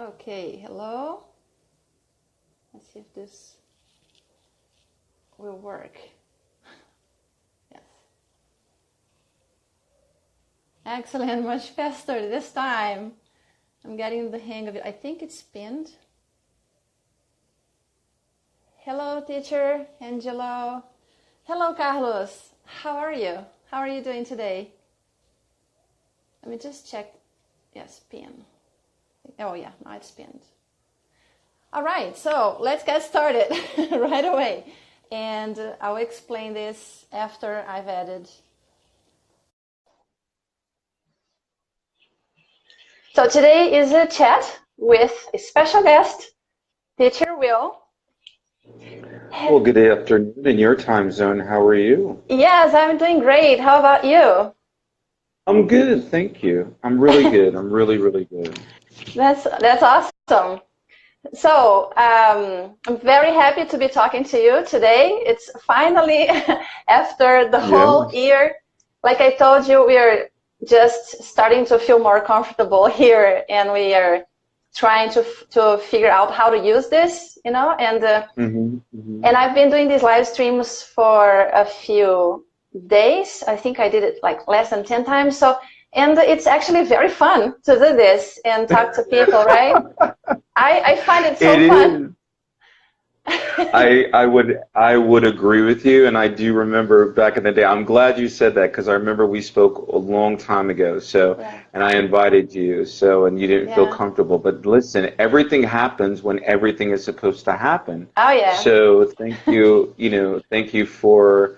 Okay, hello. Let's see if this will work. Yes. Excellent, much faster this time. I'm getting the hang of it. I think it's pinned. Hello, teacher Angelo. Hello, Carlos. How are you? How are you doing today? Let me just check. Yes, pin. Oh yeah, now it's pinned. All right, so let's get started right away. And I'll explain this after I've added. So today is a chat with a special guest, Teacher Will. Well, good afternoon in your time zone. How are you? Yes, I'm doing great. How about you? I'm good, thank you. I'm really good. I'm really good. That's awesome. So I'm very happy to be talking to you today. It's finally after the whole year. Like I told you, we are just starting to feel more comfortable here, and we are trying to figure out how to use this, you know. And and I've been doing these live streams for a few days. I think I did it like less than 10 times. So, and it's actually very fun to do this and talk to people, right? I find it so fun. I would agree with you, and I do remember back in the day. I'm glad you said that because I remember we spoke a long time ago. So, and I invited you. So, and you didn't feel comfortable. But listen, everything happens when everything is supposed to happen. Oh yeah. So thank you. Thank you for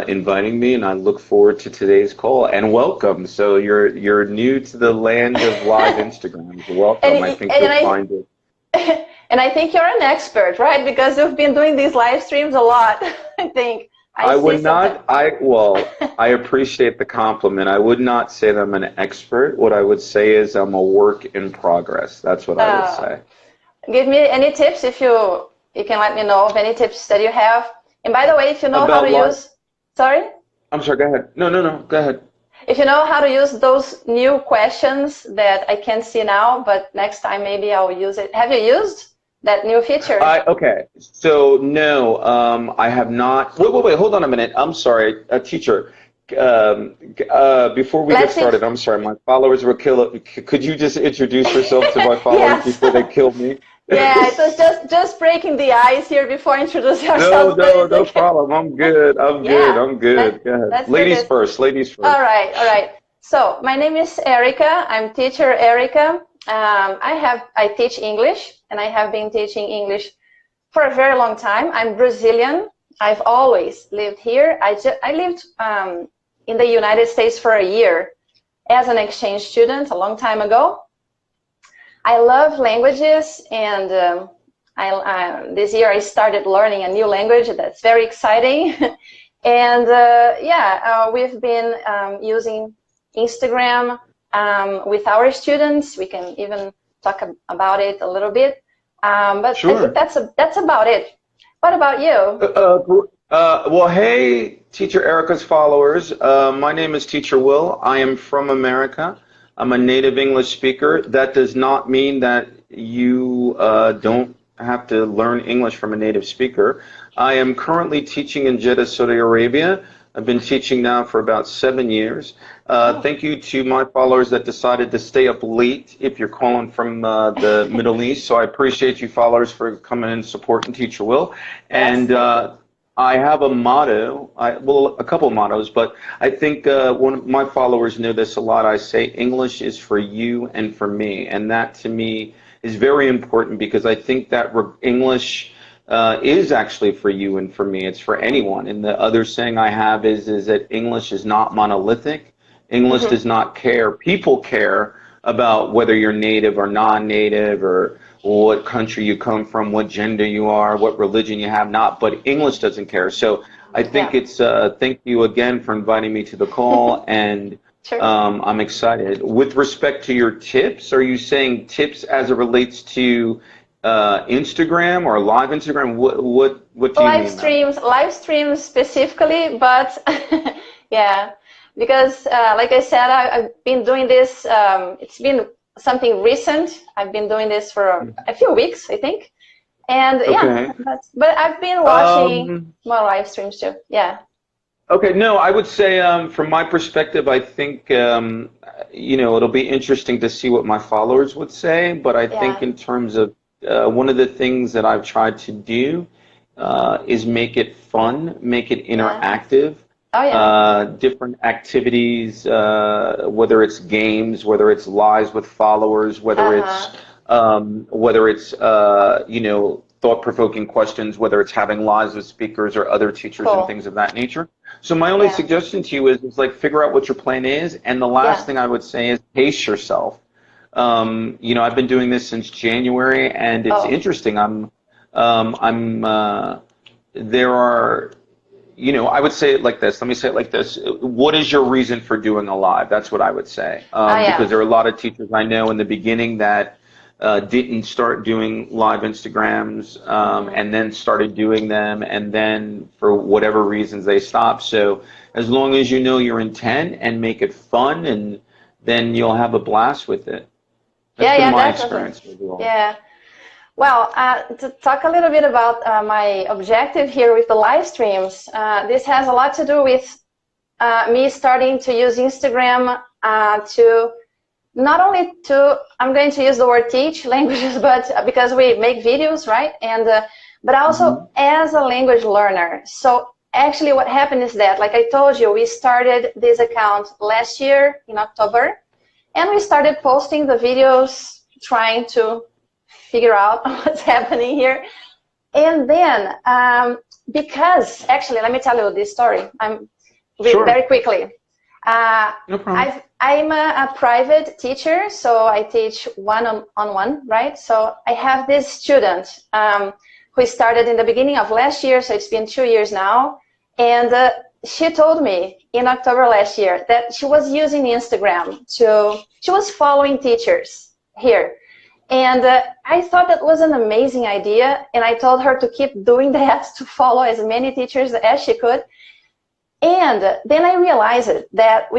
inviting me, and I look forward to today's call. And welcome. So you're new to the land of live Instagram. Welcome. I think you'll find it. And I think you're an expert, right? Because you've been doing these live streams a lot. I think. I would not. I appreciate the compliment. I would not say that I'm an expert. What I would say is I'm a work in progress. That's what I would say. Give me any tips if you can let me know of any tips that you have. And by the way, if you know how to use. Sorry? I'm sorry, go ahead. No, go ahead. If you know how to use those new questions that I can't see now, but next time maybe I'll use it. Have you used that new feature? Okay, so no, I have not. Wait, hold on a minute. I'm sorry, teacher. Before we get started, I'm sorry, my followers will kill it. Could you just introduce yourself to my followers before they kill me? Yeah, it was just breaking the ice here before introducing ourselves. No problem. I'm good. I'm good. Go ahead. Ladies first. All right. So my name is Erika. I'm teacher Erika. I teach English, and I have been teaching English for a very long time. I'm Brazilian. I've always lived here. I lived in the United States for a year as an exchange student a long time ago. I love languages, and this year I started learning a new language that's very exciting. And we've been using Instagram with our students. We can even talk about it a little bit. But sure. I think that's about it. What about you? Well, hey, Teacher Erika's followers. My name is Teacher Will. I am from America. I'm a native English speaker. That does not mean that you don't have to learn English from a native speaker. I am currently teaching in Jeddah, Saudi Arabia. I've been teaching now for about 7 years. Thank you to my followers that decided to stay up late if you're calling from the Middle East. So I appreciate you followers for coming and supporting Teacher Will. And I have a motto, a couple of mottos, but I think one of my followers know this a lot. I say English is for you and for me, and that to me is very important because I think that English is actually for you and for me. It's for anyone. And the other saying I have is that English is not monolithic. English does not care. People care about whether you're native or non-native or what country you come from, what gender you are, what religion you have, but English doesn't care. So I think it's, thank you again for inviting me to the call, and I'm excited. With respect to your tips, are you saying tips as it relates to Instagram or live Instagram? What do you mean? Live streams specifically, but yeah, because like I said, I've been doing this, it's been something recent. I've been doing this for a few weeks, I think. And yeah, but I've been watching more live streams too. Yeah. Okay, no, I would say from my perspective, I think, you know, it'll be interesting to see what my followers would say, but I think in terms of one of the things that I've tried to do is make it fun, make it interactive. Different activities, whether it's games, whether it's lives with followers, whether it's you know, thought-provoking questions, whether it's having lives with speakers or other teachers and things of that nature. So my only suggestion to you is like figure out what your plan is, and the last thing I would say is pace yourself. You know, I've been doing this since January, and it's interesting. There are, you know, I would say it like this. Let me say it like this. What is your reason for doing a live? That's what I would say. Because there are a lot of teachers I know in the beginning that didn't start doing live Instagrams and then started doing them, and then for whatever reasons they stopped. So as long as you know your intent and make it fun, and then you'll have a blast with it. That's been my experience. Yeah. Well, to talk a little bit about my objective here with the live streams, this has a lot to do with me starting to use Instagram to not only to, I'm going to use the word teach languages, but because we make videos, right? And but also as a language learner. So actually what happened is that, like I told you, we started this account last year in October, and we started posting the videos, trying to figure out what's happening here. And then, because, actually, let me tell you this story. Very quickly. No problem. I'm a private teacher, so I teach one-on-one, right? So I have this student who started in the beginning of last year, so it's been 2 years now. And she told me in October last year that she was using Instagram she was following teachers here. And I thought that was an amazing idea, and I told her to keep doing that, to follow as many teachers as she could. And then I realized that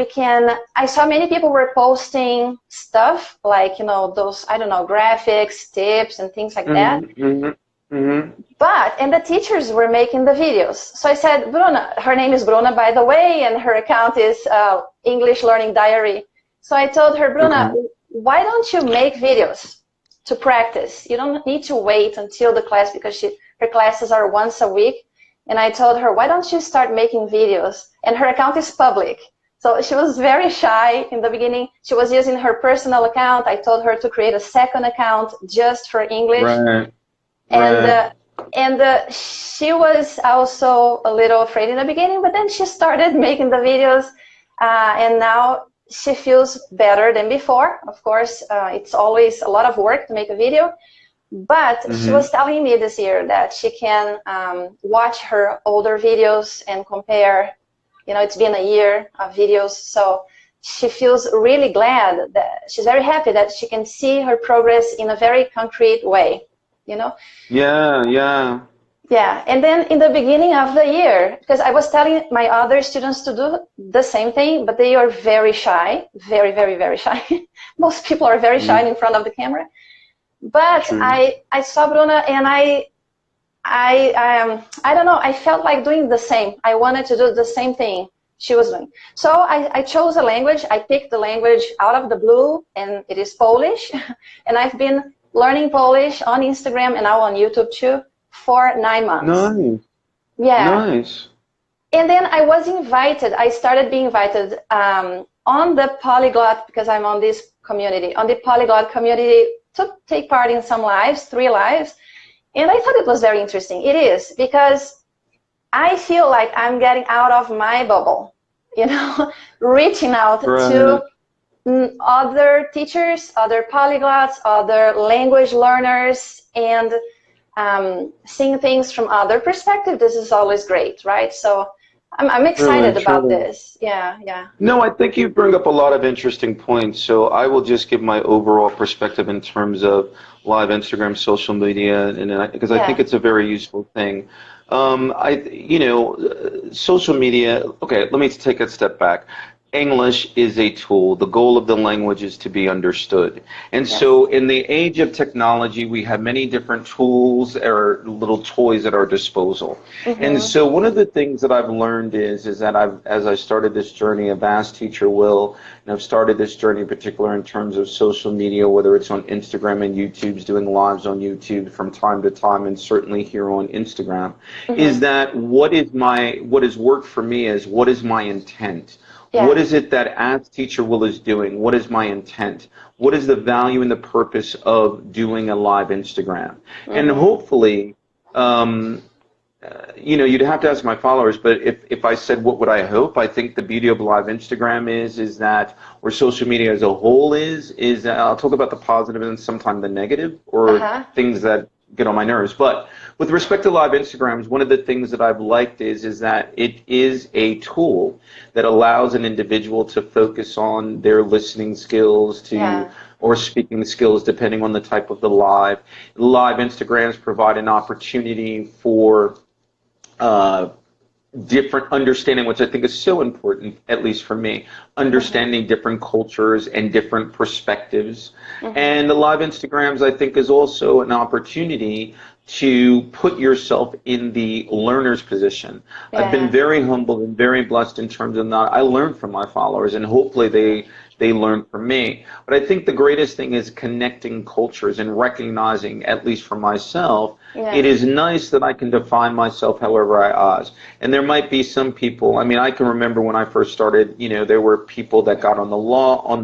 I saw many people were posting stuff like, you know, those, I don't know, graphics, tips, and things like that. And the teachers were making the videos. So I said, Bruna, her name is Bruna, by the way, and her account is English Learning Diary. So I told her, Bruna, why don't you make videos to practice? You don't need to wait until the class, because her classes are once a week. And I told her, why don't you start making videos? And her account is public. So she was very shy in the beginning. She was using her personal account. I told her to create a second account just for English. Right. And she was also a little afraid in the beginning, but then she started making the videos, and now she feels better than before. Of course, it's always a lot of work to make a video, but she was telling me this year that she can watch her older videos and compare. You know, it's been a year of videos, so she feels really glad that she's very happy that she can see her progress in a very concrete way, you know? Yeah. And then in the beginning of the year, because I was telling my other students to do the same thing, but they are very shy, very, very, very shy. Most people are very shy in front of the camera. But I saw Bruna, and I don't know, I felt like doing the same. I wanted to do the same thing she was doing. So I chose a language. I picked the language out of the blue, and it is Polish. And I've been learning Polish on Instagram and now on YouTube too for 9 months. Nice. Yeah. Nice. And then I was invited. I started being invited on the Polyglot, because I'm on this community, on the Polyglot community, to take part in some lives, 3 lives. And I thought it was very interesting. It is, because I feel like I'm getting out of my bubble, you know, reaching out to other teachers, other polyglots, other language learners, and seeing things from other perspectives. This is always great, right? So I'm excited about this. Yeah. No, I think you bring up a lot of interesting points. So I will just give my overall perspective in terms of live Instagram, social media, and because I think it's a very useful thing. You know, social media. Okay, let me take a step back. English is a tool. The goal of the language is to be understood. And so in the age of technology, we have many different tools or little toys at our disposal. And so one of the things that I've learned is that as I started this journey, I've asked Teacher Will, and I've started this journey in particular in terms of social media, whether it's on Instagram and YouTube's doing lives on YouTube from time to time, and certainly here on Instagram, is that what has worked for me is what is my intent? What is it that as Teacher Will is doing? What is my intent? What is the value and the purpose of doing a live Instagram? And hopefully, you know, you'd have to ask my followers, but if I said what would I hope, I think the beauty of live Instagram is that, or social media as a whole is that I'll talk about the positive and sometimes the negative, or things that get on my nerves. But with respect to live Instagrams, one of the things that I've liked is that it is a tool that allows an individual to focus on their listening skills or speaking skills, depending on the type of the live. Live Instagrams provide an opportunity for different understanding, which I think is so important, at least for me, understanding different cultures and different perspectives. And the live Instagrams, I think, is also an opportunity to put yourself in the learner's position. I've been very humbled and very blessed in terms of I learn from my followers, and hopefully they learn from me. But I think the greatest thing is connecting cultures and recognizing, at least for myself, it is nice that I can define myself however I ask. And there might be some people, I mean, I can remember when I first started, you know, there were people that got on the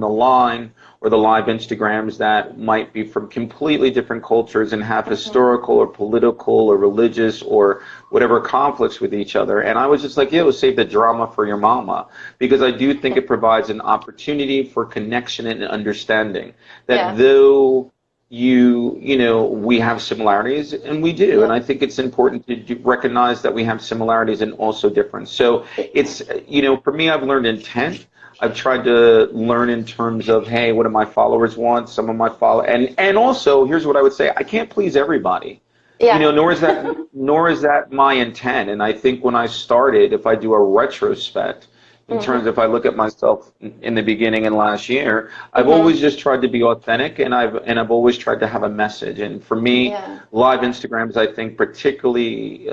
line or the live Instagrams that might be from completely different cultures and have historical or political or religious or whatever conflicts with each other. And I was just like, yo, save the drama for your mama. Because I do think it provides an opportunity for connection and understanding. That though you know, we have similarities, and we do. And I think it's important to recognize that we have similarities and also difference. So it's, you know, for me, I've learned intent. I've tried to learn in terms of, hey, what do my followers want? Some of my followers, and also, here's what I would say: I can't please everybody. You know, nor is that my intent. And I think when I started, if I do a retrospect, in terms of if I look at myself in the beginning and last year, I've always just tried to be authentic, and I've always tried to have a message. And for me, live Instagrams, I think, particularly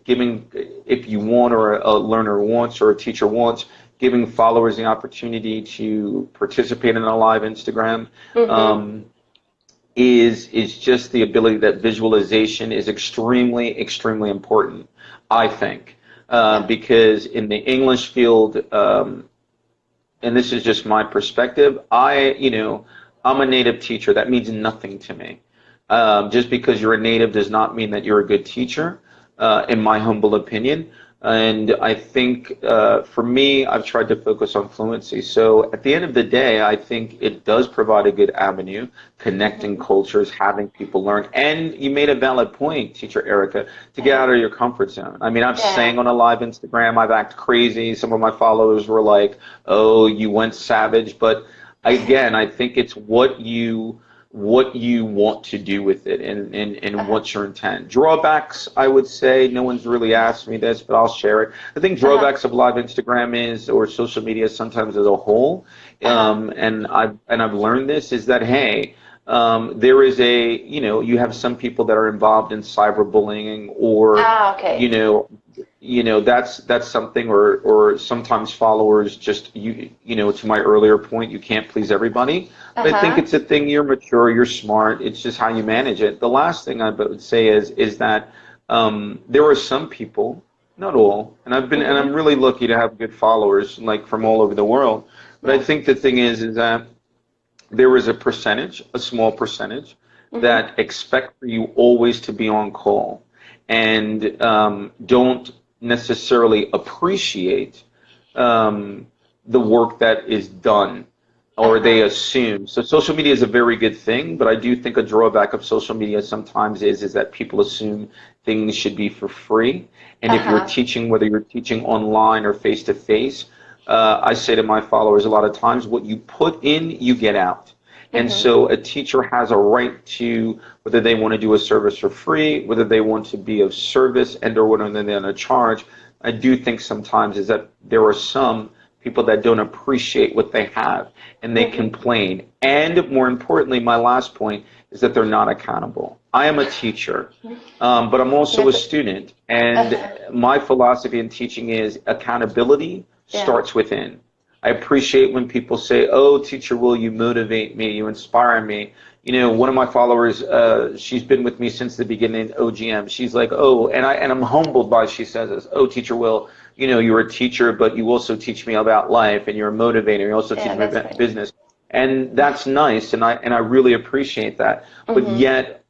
giving, if you want, or a learner wants, or a teacher wants, giving followers the opportunity to participate in a live Instagram is just the ability that visualization is extremely, extremely important, I think. Because in the English field, and this is just my perspective, you know, I'm a native teacher. That means nothing to me. Just because you're a native does not mean that you're a good teacher, in my humble opinion. And I think for me, I've tried to focus on fluency. So at the end of the day, I think it does provide a good avenue, connecting cultures, having people learn. And you made a valid point, Teacher Erika, to get out of your comfort zone. I mean, I've sang on a live Instagram. I've acted crazy. Some of my followers were like, oh, you went savage. But again, I think it's what you want to do with it, and what's your intent. Drawbacks, I would say, no one's really asked me this, but I'll share it. I think drawbacks of live Instagram or social media sometimes as a whole, and I've learned this, is that, hey, there is you know, you have some people that are involved in cyberbullying, or you know, that's something, or sometimes followers just, you know, to my earlier point, you can't please everybody. But I think it's a thing, you're mature, you're smart, it's just how you manage it. The last thing I would say is that there are some people, not all, and I'm really lucky to have good followers, like from all over the world, but I think the thing is that there is a small percentage, that expect for you always to be on call, and don't necessarily appreciate the work that is done, or they assume. So social media is a very good thing, but I do think a drawback of social media sometimes is that people assume things should be for free. And if you're teaching, whether you're teaching online or face-to-face, I say to my followers a lot of times, what you put in, you get out. And so a teacher has a right to, whether they want to do a service for free, whether they want to be of service, and or whether they're going to charge. I do think sometimes is that there are some people that don't appreciate what they have, and they complain. And more importantly, my last point is that they're not accountable. I am a teacher, but I'm also a student, and my philosophy in teaching is accountability starts within. I appreciate when people say, oh, Teacher Will, you motivate me, you inspire me. You know, one of my followers, she's been with me since the beginning of OGM. She's like, oh, and I'm humbled by, she says this, oh, Teacher Will, you know, you're a teacher, but you also teach me about life, and you're a motivator. You also teach me about business. And that's nice, and I really appreciate that. But yet,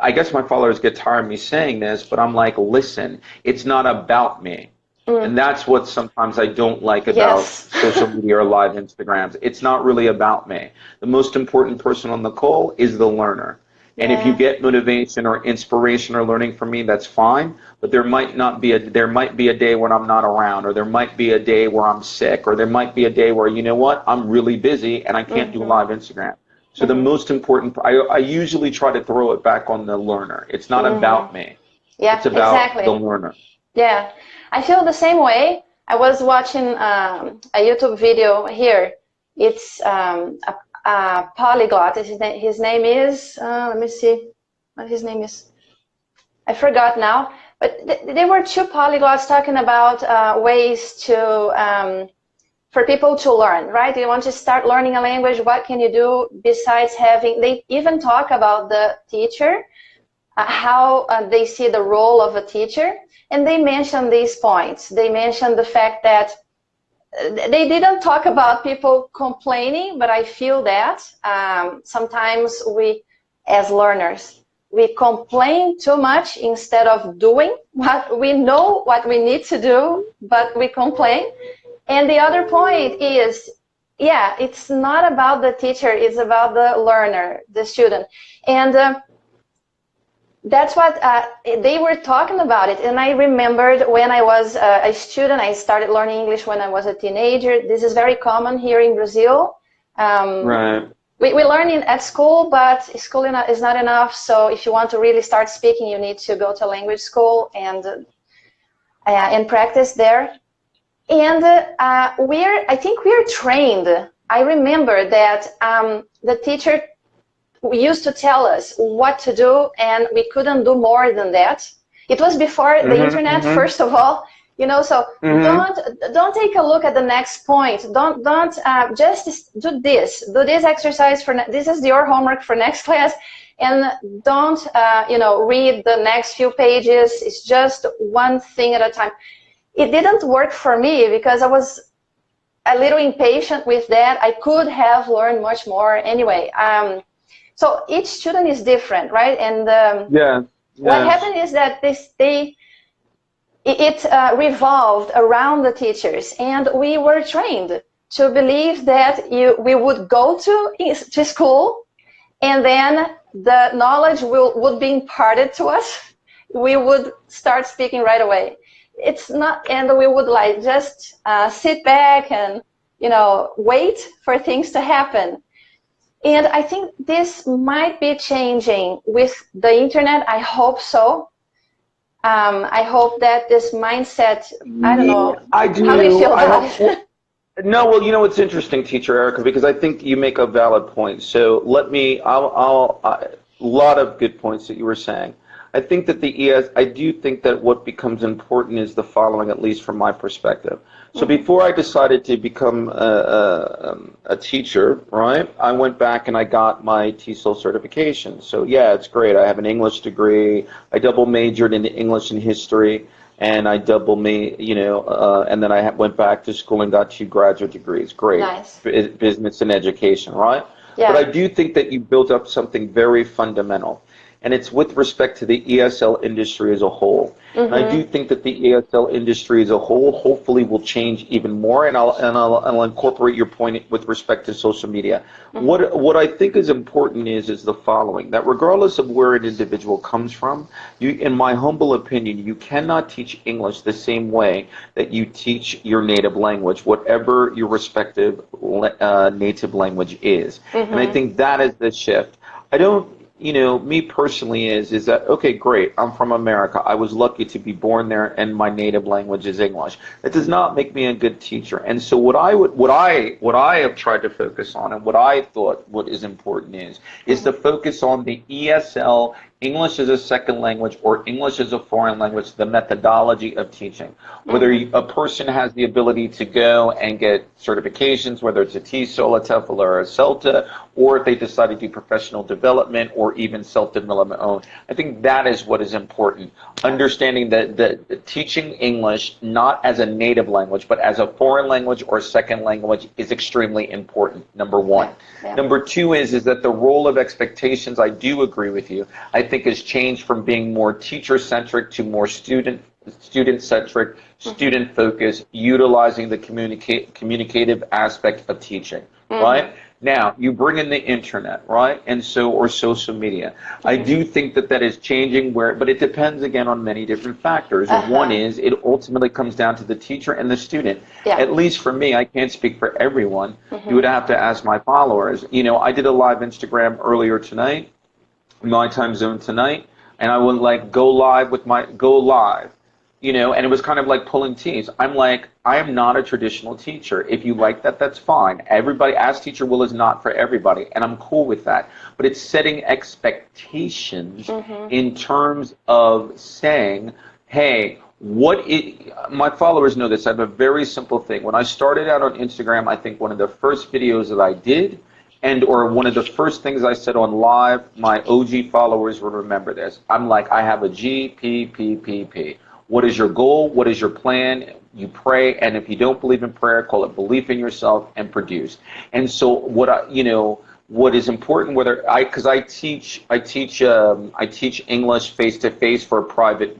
I guess my followers get tired of me saying this, but I'm like, listen, it's not about me. And that's what sometimes I don't like about social media or live Instagrams. It's not really about me. The most important person on the call is the learner. And if you get motivation or inspiration or learning from me, that's fine. But there might be a day when I'm not around, or there might be a day where I'm sick, or there might be a day where, you know what, I'm really busy and I can't do live Instagram. So the most important, I usually try to throw it back on the learner. It's not about me. Yeah, it's about the learner. Yeah, I feel the same way. I was watching a YouTube video here. It's a polyglot. His name is, let me see what his name is. I forgot now. But there were two polyglots talking about ways to, for people to learn, right? You want to start learning a language, what can you do besides having, they even talk about the teacher, how they see the role of a teacher, and they mention these points. They mention the fact that they didn't talk about people complaining, but I feel that sometimes we, as learners, we complain too much instead of doing what we know what we need to do, but we complain. And the other point is, yeah, it's not about the teacher, it's about the learner, the student. And that's what they were talking about it. And I remembered when I was a student, I started learning English when I was a teenager. This is very common here in Brazil. Right. We learn at school, but school is not enough. So if you want to really start speaking, you need to go to language school and practice there. And I think we're trained. I remember that the teacher used to tell us what to do, and we couldn't do more than that. It was before the internet, first of all, you know. So don't take a look at the next point. Don't just do this. Do this exercise for this is your homework for next class, and don't you know, read the next few pages. It's just one thing at a time. It didn't work for me because I was a little impatient with that. I could have learned much more anyway. So each student is different, right? And what happened is that it revolved around the teachers, and we were trained to believe that we would go to school, and then the knowledge would be imparted to us. We would start speaking right away. It's not, and we would like just sit back and, you know, wait for things to happen. And I think this might be changing with the internet. I hope so. I hope that this mindset, I don't know. I do. How do you feel about it? No, well, you know, it's interesting, Teacher Erica, because I think you make a valid point. So let me, a lot of good points that you were saying. I think that I do think that what becomes important is the following, at least from my perspective. So before I decided to become a teacher, right, I went back and I got my TESOL certification. So yeah, it's great. I have an English degree. I double majored in English and history, and I and then I went back to school and got 2 graduate degrees. Great. Nice. Business and education, right? Yeah. But I do think that you built up something very fundamental. And it's with respect to the ESL industry as a whole. And I do think that the ESL industry as a whole hopefully will change even more, and I'll incorporate your point with respect to social media. What I think is important is the following, that regardless of where an individual comes from, in my humble opinion, you cannot teach English the same way that you teach your native language, whatever your respective native language is. And I think that is the shift. you know, me personally is that, okay, great, I'm from America. I was lucky to be born there and my native language is English. That does not make me a good teacher. And so what I have tried to focus on, and what I thought what is important is to focus on the ESL, English as a second language or English as a foreign language, the methodology of teaching. Whether a person has the ability to go and get certifications, whether it's a TESOL, a TEFL, or a CELTA, or if they decide to do professional development or even self-development own. I think that is what is important. Understanding that the teaching English not as a native language, but as a foreign language or second language is extremely important, number one. Number two is that the role of expectations, I do agree with you, I think has changed from being more teacher-centric to more student-centric, student-focused, utilizing the communicative aspect of teaching, right? Now, you bring in the internet, right? And so, or social media. I do think that that is changing but it depends again on many different factors. And one is, it ultimately comes down to the teacher and the student. At least for me, I can't speak for everyone. You would have to ask my followers. You know, I did a live Instagram earlier tonight, my time zone tonight, and I would like go live, you know, and it was kind of like pulling teeth. I'm like, I am not a traditional teacher. If you like that, that's fine. Everybody, Ask Teacher Will is not for everybody, and I'm cool with that. But it's setting expectations in terms of saying, hey, my followers know this. I have a very simple thing. When I started out on Instagram, I think one of the first videos that I did, or one of the first things I said on live, my OG followers will remember this. I'm like, I have a GPPPP. What is your goal? What is your plan? You pray, and if you don't believe in prayer, call it belief in yourself and produce. And so what is important, because I teach English face-to-face for a private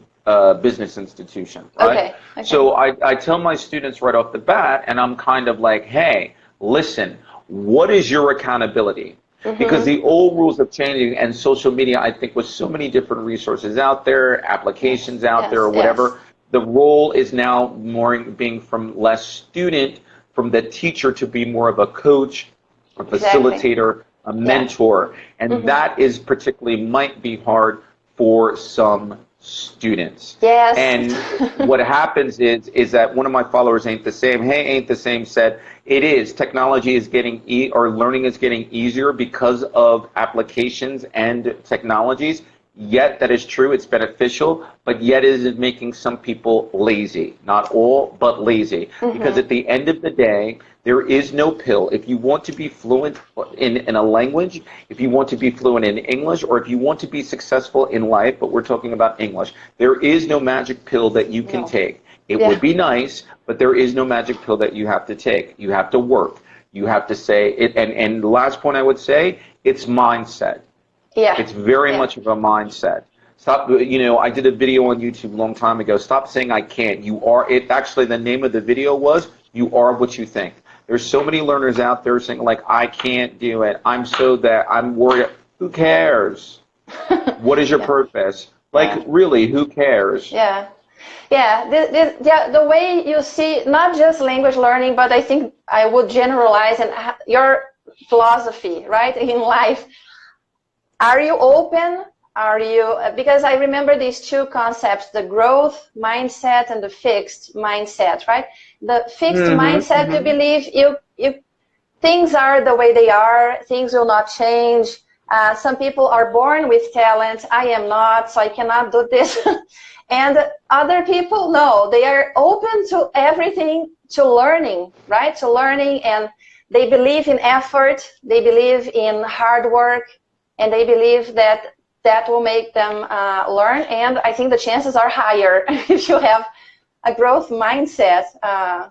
business institution, right? Okay. So I tell my students right off the bat, and I'm kind of like, hey, listen, what is your accountability? Because the old rules of changing, and social media, I think, with so many different resources out there, applications out there, or whatever, the role is now more being from less student, from the teacher to be more of a coach, a facilitator, a mentor. And that is particularly might be hard for some students. And what happens is that one of my followers, Ain't the Same, hey, Ain't the Same, said, it is, technology is getting, or learning is getting easier because of applications and technologies. Yet that is true, it's beneficial, but yet it is making some people lazy. Not all, but lazy. Because at the end of the day, there is no pill. If you want to be fluent in a language, if you want to be fluent in English, or if you want to be successful in life, but we're talking about English, there is no magic pill that you can take. It would be nice, but there is no magic pill that you have to take. You have to work. You have to say it. And the last point I would say, it's mindset. It's very much of a mindset. Stop, you know, I did a video on YouTube a long time ago. Stop saying I can't. You are it. Actually, the name of the video was, you are what you think. There's so many learners out there saying, like, I can't do it. I'm worried. Who cares? What is your purpose? Like, really, who cares? The way you see, not just language learning, but I think I would generalize and your philosophy, right, in life. Are you open? Are you, because I remember these two concepts, the growth mindset and the fixed mindset, right? The fixed mindset, you believe things are the way they are, things will not change. Some people are born with talent, I am not, so I cannot do this. And other people, no, they are open to everything, to learning, right? To learning, and they believe in effort, they believe in hard work, and they believe that that will make them learn. And I think the chances are higher if you have a growth mindset.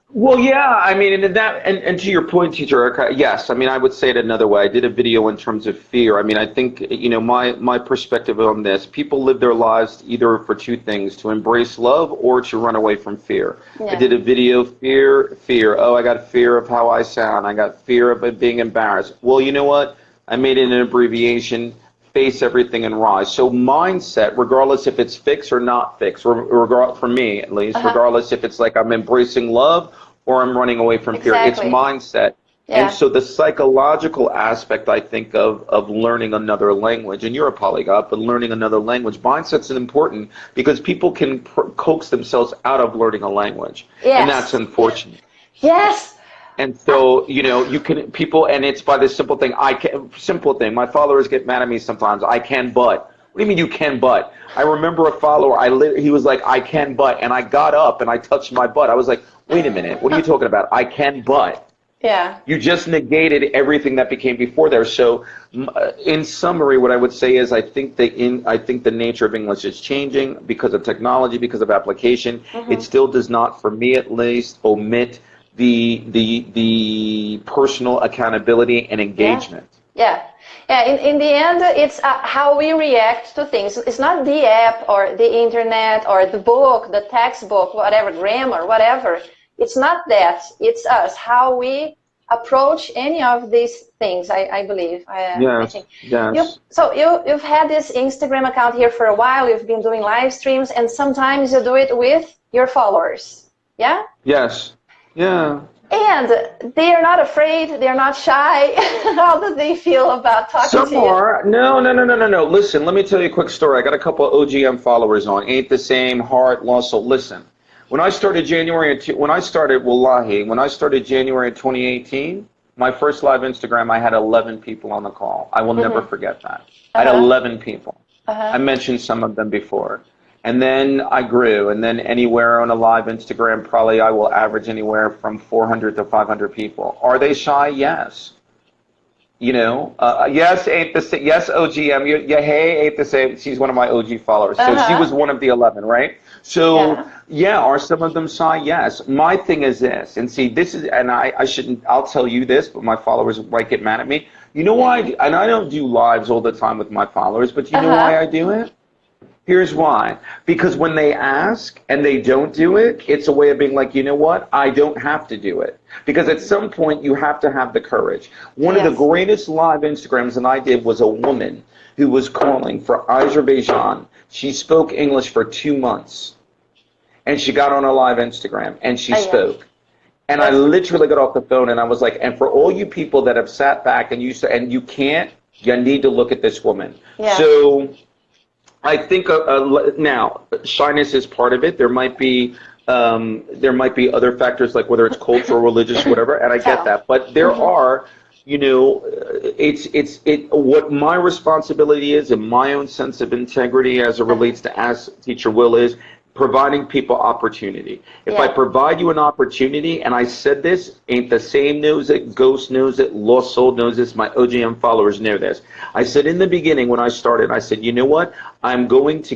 Well, yeah, I mean, and to your point, Teacher Erika, yes, I mean, I would say it another way. I did a video in terms of fear. I mean, I think, you know, my perspective on this, people live their lives either for two things, to embrace love or to run away from fear. I did a video, fear, oh, I got fear of how I sound. I got fear of it being embarrassed. Well, you know what? I made it an abbreviation, face everything and rise. So mindset, regardless if it's fixed or not fixed, for me at least, regardless if it's like I'm embracing love or I'm running away from fear, it's mindset. And so the psychological aspect, I think, of learning another language, and you're a polyglot, but learning another language, mindset's important because people can coax themselves out of learning a language. Yes. And that's unfortunate. Yes. And so, you know, you can, people, and it's by this simple thing, simple thing, my followers get mad at me sometimes, I can but. What do you mean you can but? I remember a follower, he was like, I can but, and I got up and I touched my butt. I was like, wait a minute, what are you talking about? I can but. Yeah. You just negated everything that became before there. So, in summary, what I would say is I think the nature of English is changing because of technology, because of application. It still does not, for me at least, omit the personal accountability and engagement. Yeah. In the end, it's how we react to things. It's not the app or the internet or the book, the textbook, whatever, grammar, whatever. It's not that. It's us, how we approach any of these things, I believe. I think. Yes. You've had this Instagram account here for a while. You've been doing live streams, and sometimes you do it with your followers. Yeah? Yes. Yeah. And they are not afraid. They're not shy. How do they feel about talking to you? Some are. No. Listen, let me tell you a quick story. I got a couple of OGM followers on. Ain't the same, heart, lost. So listen. When I started January 2018, my first live Instagram, I had 11 people on the call. I will never forget that. I had 11 people. I mentioned some of them before. And then I grew, and then anywhere on a live Instagram, probably I will average anywhere from 400 to 500 people. Are they shy? Yes. You know, yes, ain't the same. Yes, OGM. Hey, ain't the same. She's one of my OG followers. So she was one of the 11, right? So yeah, are some of them shy? Yes. My thing is this, and see, this is, and I shouldn't. I'll tell you this, but my followers might get mad at me. You know why? And I don't do lives all the time with my followers, but you know why I do it? Here's why. Because when they ask and they don't do it, it's a way of being like, you know what? I don't have to do it. Because at some point, you have to have the courage. One of the greatest live Instagrams that I did was a woman who was calling for Azerbaijan. She spoke English for 2 months. And she got on a live Instagram and she spoke. And I literally got off the phone and I was like, and for all you people that have sat back and you can't, you need to look at this woman. So I think now shyness is part of it. There might be other factors like whether it's cultural, religious, whatever, and I get that. But there are, you know, what my responsibility is and my own sense of integrity as it relates to Ask Teacher Will is providing people opportunity. If I provide you an opportunity, and I said this, ain't the same knows it, ghost knows it, lost soul knows this, my OGM followers know this. I said in the beginning when I started, I said, you know what? I'm going to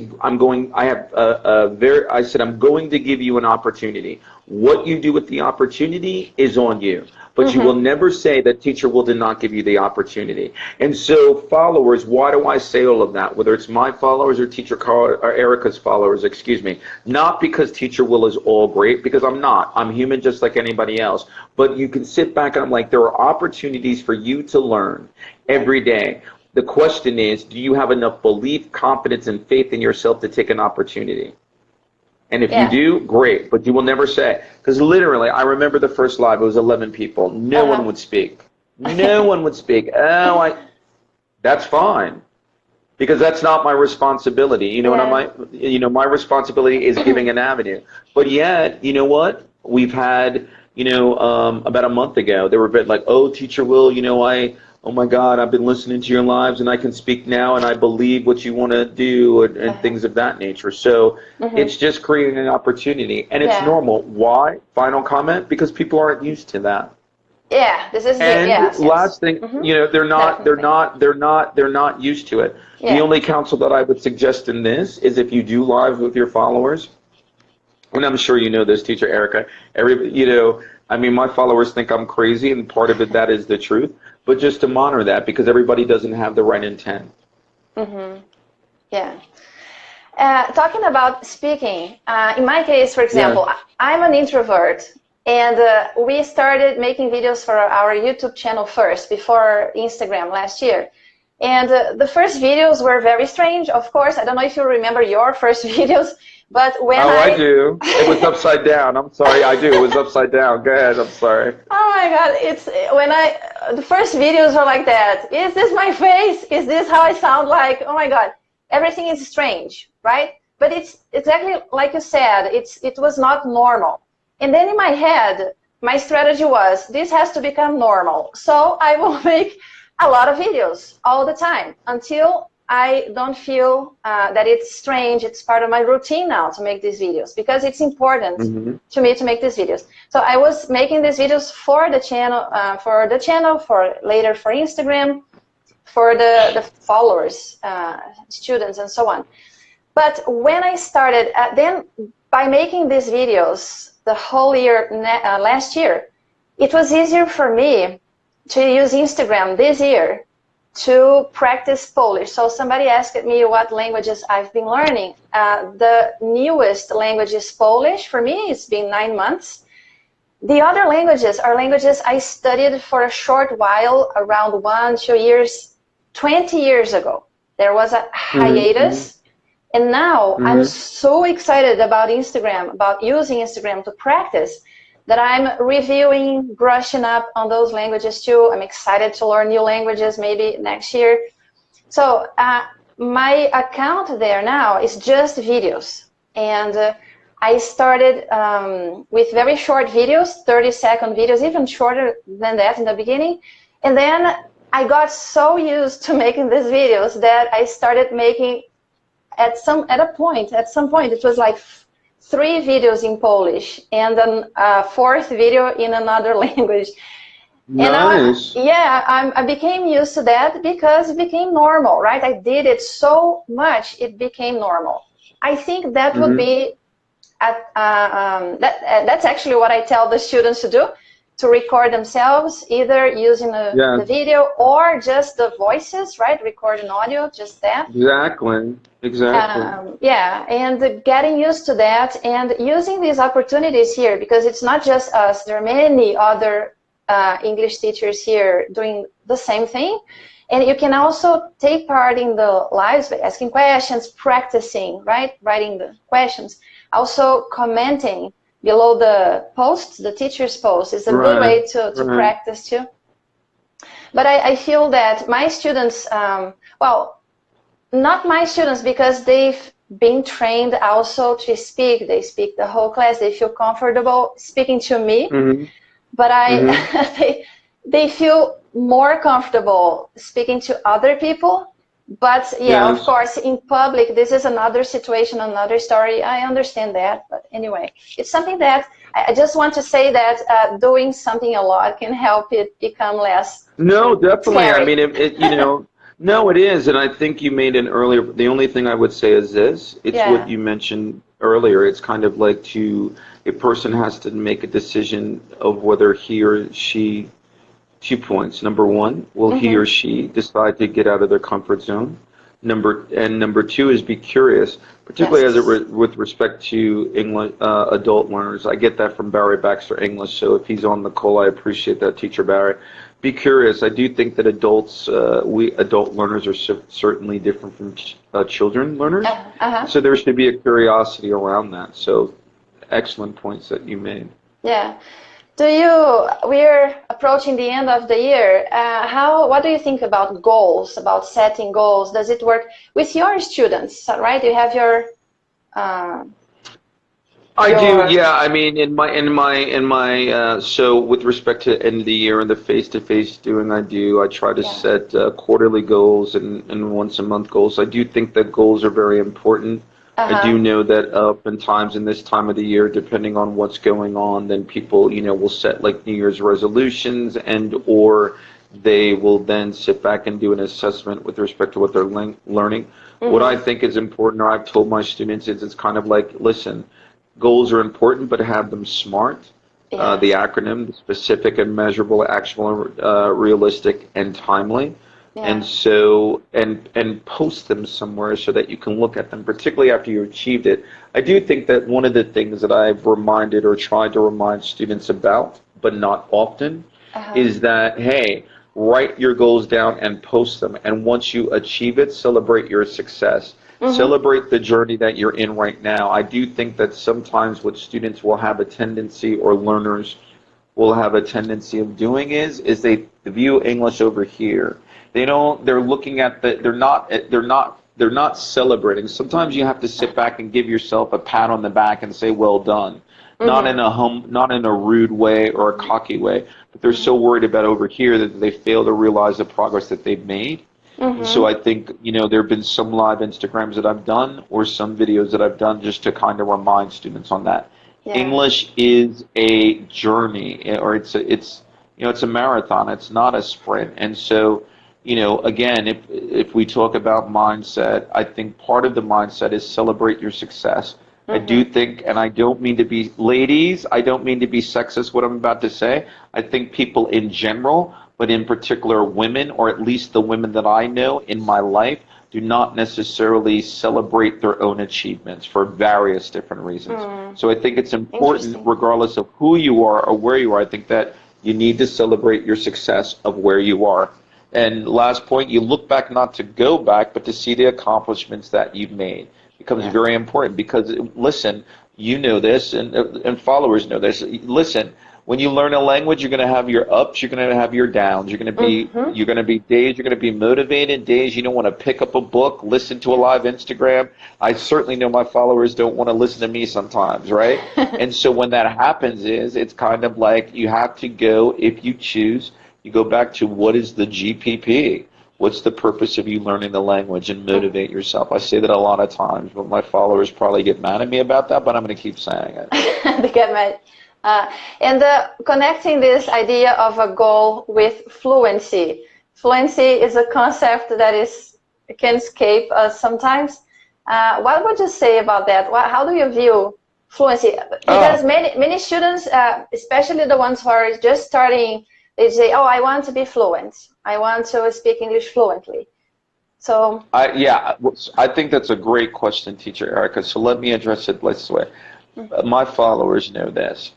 give you an opportunity. What you do with the opportunity is on you. But you will never say that Teacher Will did not give you the opportunity. And so followers, why do I say all of that? Whether it's my followers or Teacher Carl or Erica's followers, excuse me. Not because Teacher Will is all great, because I'm not. I'm human just like anybody else. But you can sit back and I'm like, there are opportunities for you to learn every day. The question is, do you have enough belief, confidence, and faith in yourself to take an opportunity? And if you do, great, but you will never say. Because literally, I remember the first live, it was 11 people. No one would speak. No one would speak. That's fine. Because that's not my responsibility. You know what my responsibility is giving an avenue. But yet, you know what? We've had, about a month ago, they were a bit like, oh, Teacher Will, oh my God, I've been listening to your lives and I can speak now and I believe what you want to do and things of that nature. So it's just creating an opportunity and it's normal. Why? Final comment? Because people aren't used to that. Yeah, this is last thing, they're not used to it. The only counsel that I would suggest in this is if you do live with your followers, and I'm sure you know this, Teacher Erika, my followers think I'm crazy and part of it, that is the truth. But just to monitor that because everybody doesn't have the right intent. Yeah. Talking about speaking, in my case, for example, I'm an introvert. And we started making videos for our YouTube channel first, before Instagram last year. And the first videos were very strange, of course. I don't know if you remember your first videos, But when I do. It was upside down. I'm sorry. I do. It was upside down. Go ahead. I'm sorry. Oh my God! It's when the first videos are like that. Is this my face? Is this how I sound like? Oh my God! Everything is strange, right? But it's exactly like you said. It was not normal. And then in my head, my strategy was this has to become normal. So I will make a lot of videos all the time until I don't feel that it's strange. It's part of my routine now to make these videos because it's important to me to make these videos. So I was making these videos for the channel, for later for Instagram, for the followers, students, and so on. But when I started, then by making these videos the whole year, last year, it was easier for me to use Instagram this year to practice Polish. So somebody asked me what languages I've been learning. The newest language is Polish. For me, it's been 9 months. The other languages are languages I studied for a short while, around 1, 2 years, 20 years ago. There was a hiatus. And now I'm so excited about Instagram, about using Instagram to practice, that I'm reviewing, brushing up on those languages too. I'm excited to learn new languages maybe next year. So my account there now is just videos. And I started with very short videos, 30-second videos, even shorter than that in the beginning. And then I got so used to making these videos that I started making at some point it was like 3 videos in Polish and then a 4th video in another language. Nice. And I became used to that because it became normal, right? I did it so much it became normal. I think that would be that's actually what I tell the students to do, to record themselves, either using the video or just the voices, right? Record an audio, just that. Exactly. Yeah, and getting used to that and using these opportunities here, because it's not just us. There are many other English teachers here doing the same thing. And you can also take part in the lives by asking questions, practicing, right? Writing the questions. Also commenting below the posts, the teacher's post is a good way to practice too. But I feel that my students, well, not my students because they've been trained also to speak. They speak the whole class. They feel comfortable speaking to me. But they feel more comfortable speaking to other people. But yeah, of course, in public, this is another situation, another story. I understand that. But anyway, it's something that I just want to say that doing something a lot can help it become less. No, definitely. scary. I mean, you know, no, it is. And I think you made an earlier, the only thing I would say is this. It's what you mentioned earlier. It's kind of like a person has to make a decision of whether he or she, 2 points. Number one, will he or she decide to get out of their comfort zone? Number 2 is be curious, particularly as with respect to English adult learners. I get that from Barry Baxter English, so if he's on the call, I appreciate that, Teacher Barry. Be curious. I do think that adult learners are certainly different from children learners, so there should be a curiosity around that. So excellent points that you made. Yeah. We're approaching the end of the year. What do you think about goals, about setting goals? Does it work with your students, right? You have your... I do, yeah. I mean, so with respect to end of the year and the face-to-face doing, I try to set quarterly goals and once-a-month goals. I do think that goals are very important. I do know that oftentimes in this time of the year, depending on what's going on, then people, you know, will set like New Year's resolutions or they will then sit back and do an assessment with respect to what they're learning. What I think is important, or I've told my students, is it's kind of like, listen, goals are important, but have them SMART. The acronym, the specific and measurable, actionable, realistic, and timely. And so, and post them somewhere so that you can look at them, particularly after you achieved it. I do think that one of the things that I've reminded or tried to remind students about, but not often, is that, hey, write your goals down and post them. And once you achieve it, celebrate your success. Celebrate the journey that you're in right now. I do think that sometimes what students will have a tendency, or learners will have a tendency of doing is they view English over here. They're looking at they're not celebrating. Sometimes you have to sit back and give yourself a pat on the back and say, well done. Not in a rude way or a cocky way, but they're so worried about over here that they fail to realize the progress that they've made. And so I think, there have been some live Instagrams that I've done, or some videos that I've done, just to kind of remind students on that. Yeah. English is a journey, or it's a marathon. It's not a sprint. And so, again, if we talk about mindset, I think part of the mindset is celebrate your success. I do think, and I don't mean to be, ladies, I don't mean to be sexist what I'm about to say. I think people in general, but in particular women, or at least the women that I know in my life, do not necessarily celebrate their own achievements for various different reasons. So I think it's important, regardless of who you are or where you are, I think that you need to celebrate your success of where you are. And last point, you look back not to go back, but to see the accomplishments that you've made. Becomes very important, because, listen, you know this, and followers know this. Listen, when you learn a language, you're going to have your ups, you're going to have your downs. You're going to be days you're going to be motivated, days you don't want to pick up a book, listen to a live Instagram. I certainly know my followers don't want to listen to me sometimes, right? And so when that happens, it's kind of like you have to go, if you choose, you go back to what is the GPP? What's the purpose of you learning the language, and motivate yourself? I say that a lot of times, but my followers probably get mad at me about that, but I'm going to keep saying it. They get mad. And connecting this idea of a goal with fluency. Fluency is a concept that can escape us sometimes. What would you say about that? How do you view fluency? Because many students, especially the ones who are just starting, they say, oh, I want to be fluent. I want to speak English fluently. So I think that's a great question, Teacher Erika. So let me address it this way. My followers know this.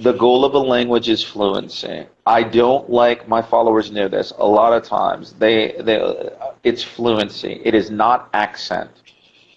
The goal of a language is fluency. I don't like, my followers know this, a lot of times, it's fluency. It is not accent.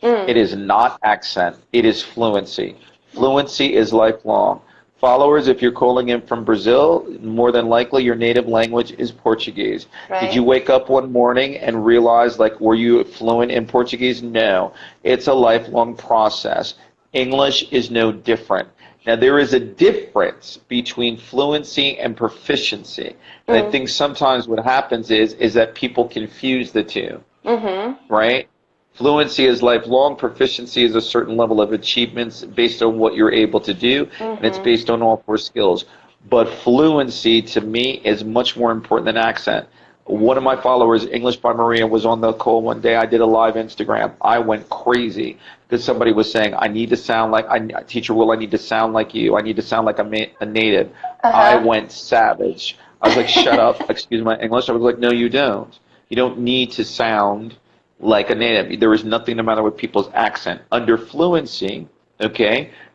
It is not accent. It is fluency. Fluency is lifelong. Followers, if you're calling in from Brazil, more than likely your native language is Portuguese. Right. Did you wake up one morning and realize, were you fluent in Portuguese? No. It's a lifelong process. English is no different. Now, there is a difference between fluency and proficiency. And I think sometimes what happens is that people confuse the two, right? Fluency is lifelong. Proficiency is a certain level of achievements based on what you're able to do, and it's based on all 4 skills. But fluency, to me, is much more important than accent. One of my followers, English by Maria, was on the call one day. I did a live Instagram. I went crazy because somebody was saying, I need to sound like, Teacher Will, I need to sound like you. I need to sound like a native. I went savage. I was like, shut up, excuse my English. I was like, no, you don't. You don't need to sound like a native. There is nothing the matter with people's accent. Under fluency,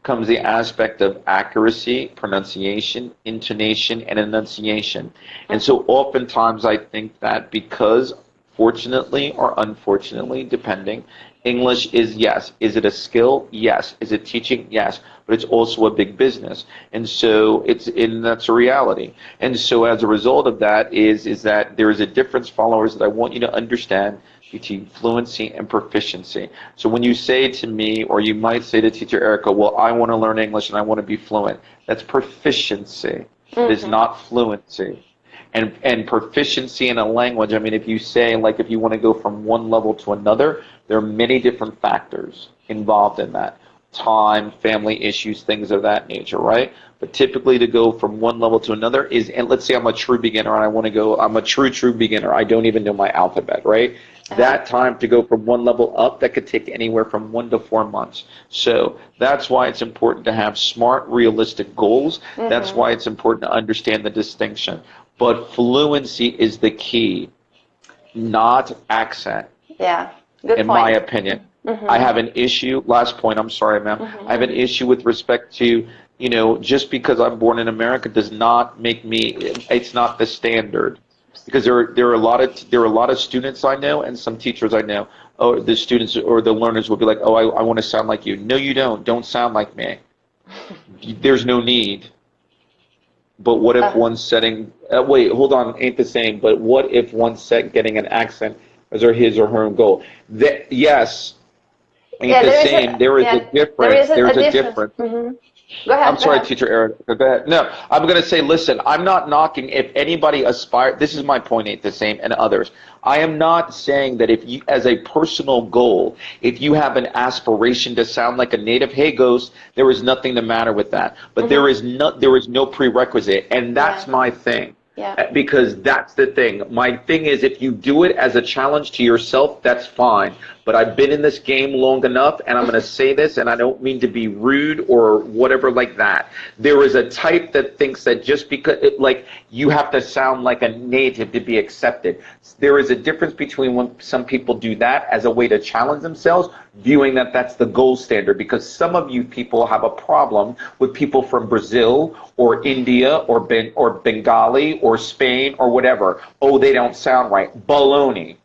comes the aspect of accuracy, pronunciation, intonation, and enunciation. And so oftentimes I think that because, fortunately or unfortunately, depending, English is, yes. Is it a skill? Yes. Is it teaching? Yes. But it's also a big business. And so that's a reality. And so as a result of that is that there is a difference, followers, that I want you to understand between fluency and proficiency. So when you say to me, or you might say to Teacher Erika, well, I want to learn English and I want to be fluent, that's proficiency. It is not fluency. And proficiency in a language, I mean, if you say, if you want to go from one level to another, there are many different factors involved in that. Time, family issues, things of that nature, right? But typically to go from one level to another is, and let's say I'm a true beginner and I want to go, I'm a true beginner, I don't even know my alphabet, right? That time to go from one level up, that could take anywhere from 1 to 4 months. So that's why it's important to have smart, realistic goals. That's why it's important to understand the distinction. But fluency is the key, not accent. Yeah, good point. In my opinion. I have an issue, last point, I'm sorry, ma'am. I have an issue with respect to, just because I'm born in America does not make me, it's not the standard. Because there are a lot of students I know and some teachers I know. Oh, the students or the learners will be like, oh, I want to sound like you. No, you don't. Don't sound like me. There's no need. But what if one's setting? Wait, hold on, ain't the same. But what if one's set getting an accent as his or her own goal? Yes, ain't the same. There is a difference. There's a difference. Mm-hmm. Go ahead. I'm sorry, Teacher Erica. Go ahead. No, I'm going to say, listen, I'm not knocking if anybody aspires. This is my point, ain't the same, and others. I am not saying that if you, as a personal goal, if you have an aspiration to sound like a native, hey, Ghost, there is nothing the matter with that. But there is no prerequisite, and that's my thing. Yeah. Because that's the thing. My thing is, if you do it as a challenge to yourself, that's fine. But I've been in this game long enough, and I'm going to say this, and I don't mean to be rude or whatever like that. There is a type that thinks that just because, like, you have to sound like a native to be accepted. There is a difference between when some people do that as a way to challenge themselves, viewing that that's the gold standard. Because some of you people have a problem with people from Brazil or India or Bengali or Spain or whatever. Oh, they don't sound right. Baloney.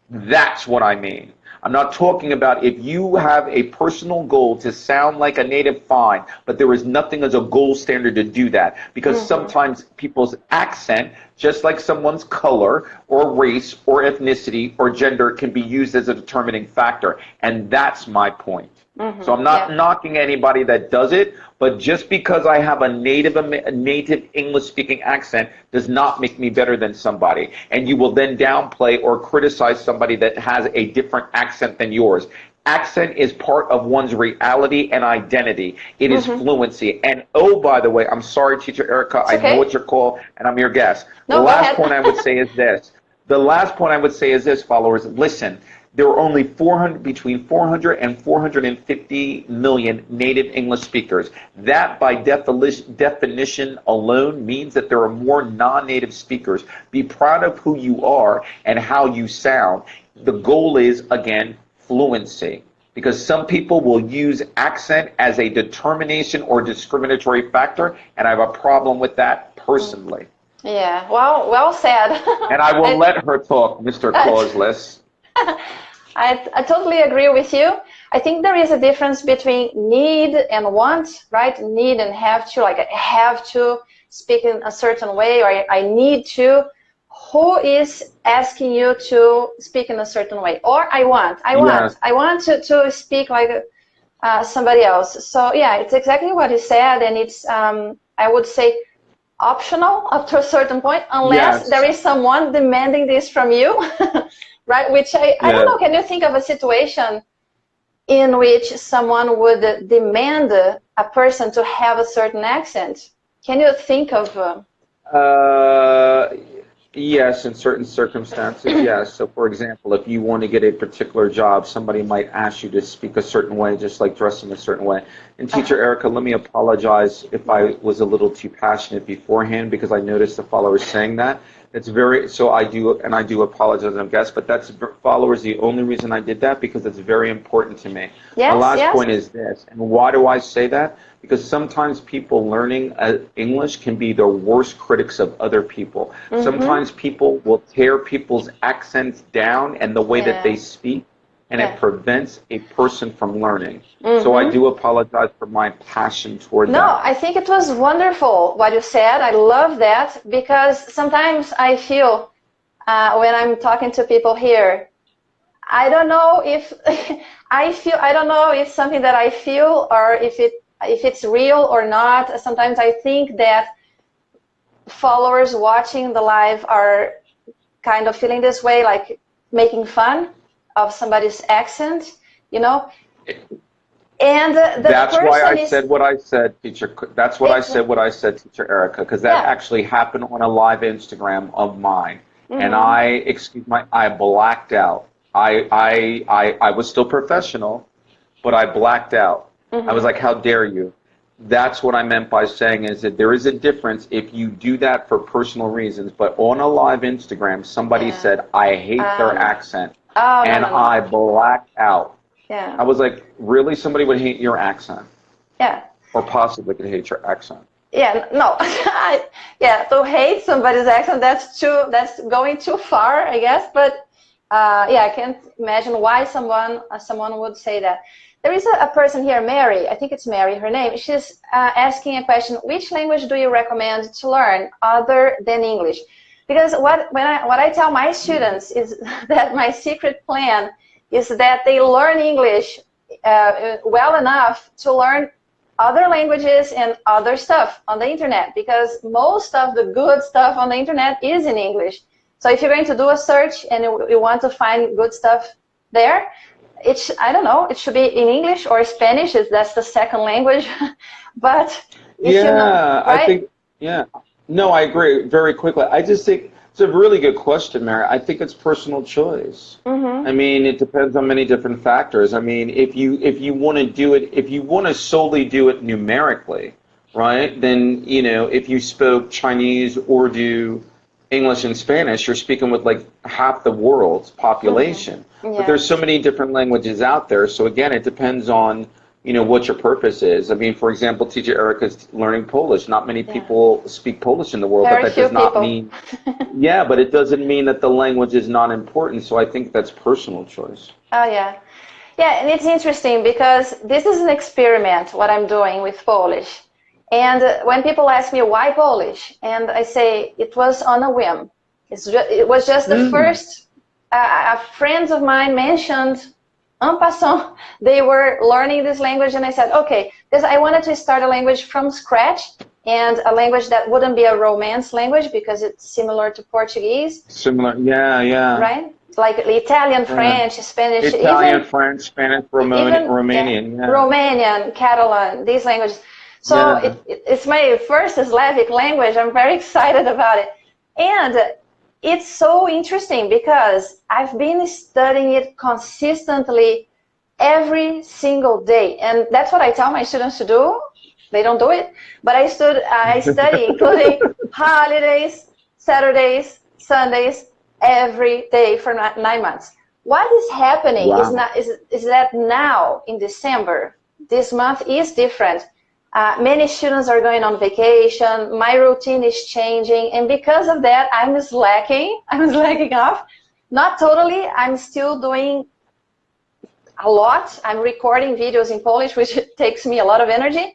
That's what I mean. I'm not talking about if you have a personal goal to sound like a native, fine, but there is nothing as a gold standard to do that, because sometimes people's accent, just like someone's color or race or ethnicity or gender, can be used as a determining factor, and that's my point. So I'm not knocking anybody that does it, but just because I have a native English-speaking accent does not make me better than somebody. And you will then downplay or criticize somebody that has a different accent than yours. Accent is part of one's reality and identity. It is fluency. And oh, by the way, I'm sorry, Teacher Erica, I know what you're called, and I'm your guest. No, the last point I would say is this. The last point I would say is this, followers. Listen. There are only between 400 and 450 million native English speakers. That, by definition alone, means that there are more non-native speakers. Be proud of who you are and how you sound. The goal is, again, fluency. Because some people will use accent as a determination or discriminatory factor, and I have a problem with that personally. Yeah, well said. And I will let her talk, Mr. Clauseless. I totally agree with you. I think there is a difference between need and want, right? Need and have to, like I have to speak in a certain way, or I need to. Who is asking you to speak in a certain way? Or I want to speak like somebody else. So yeah, it's exactly what he said, and it's, I would say, optional up to a certain point, unless there is someone demanding this from you. Right, which I don't know, can you think of a situation in which someone would demand a person to have a certain accent? Can you think of? Yes, in certain circumstances, yes. So, for example, if you want to get a particular job, somebody might ask you to speak a certain way, just like dressing a certain way. And Teacher Erica, let me apologize if I was a little too passionate beforehand, because I noticed the followers saying that. It's very, so I do apologize, I guess, but that's, followers, the only reason I did that, because it's very important to me. Yes, the last point is this, and why do I say that? Because sometimes people learning English can be the worst critics of other people. Sometimes people will tear people's accents down and the way that they speak, and it prevents a person from learning. So I do apologize for my passion toward that. No, I think it was wonderful what you said. I love that, because sometimes I feel when I'm talking to people here, I don't know if I don't know if something that I feel or if it's real or not. Sometimes I think that followers watching the live are kind of feeling this way, like making fun of somebody's accent, you know. And that's why I said what I said, Teacher. That's what I said. What I said, Teacher Erica, because that actually happened on a live Instagram of mine, and I blacked out. I was still professional, but I blacked out. I was like, how dare you? That's what I meant by saying is that there is a difference if you do that for personal reasons, but on a live Instagram, somebody said, I hate their accent, and I blacked out. Yeah. I was like, really? Somebody would hate your accent? Yeah. Or possibly could hate your accent? Yeah, no, yeah, to hate somebody's accent, that's going too far, I guess. But yeah, I can't imagine why someone would say that. There is a person here, Mary. I think it's Mary, her name. She's asking a question: which language do you recommend to learn other than English? Because what I tell my students is that my secret plan is that they learn English well enough to learn other languages and other stuff on the internet, because most of the good stuff on the internet is in English. So if you're going to do a search and you want to find good stuff there, I don't know, it should be in English or Spanish, if that's the second language. But if you know, right? I think, yeah. No, I agree. Very quickly, I just think it's a really good question, Mary. I think it's personal choice. I mean, it depends on many different factors. I mean, if you want to do it, if you want to solely do it numerically, right? Then, you know, if you spoke Chinese, Urdu, English, and Spanish, you're speaking with like half the world's population. Yeah. But there's so many different languages out there. So again, it depends on, you know, what your purpose is. I mean, for example, teacher Erika's learning Polish. Not many people speak Polish in the world, Very but that few does not people. mean, yeah, but it doesn't mean that the language is not important. So I think that's personal choice. Oh, yeah. Yeah, and it's interesting because this is an experiment, what I'm doing with Polish. And when people ask me why Polish, and I say it was on a whim. It was just the first, friends of mine mentioned en passant, they were learning this language, and I said, okay, because I wanted to start a language from scratch, and a language that wouldn't be a Romance language because it's similar to Portuguese. Similar, yeah. Right? Like Italian, French, Spanish. Italian, even, French, Spanish, Romanian. Yeah. Romanian, Catalan, these languages. So it's my first Slavic language. I'm very excited about it. And it's so interesting because I've been studying it consistently every single day. And that's what I tell my students to do. They don't do it. But I study including holidays, Saturdays, Sundays, every day for 9 months. What is happening is that now in December, this month is different. Many students are going on vacation. My routine is changing, and because of that, I'm slacking off. Not totally. I'm still doing a lot. I'm recording videos in Polish, which takes me a lot of energy,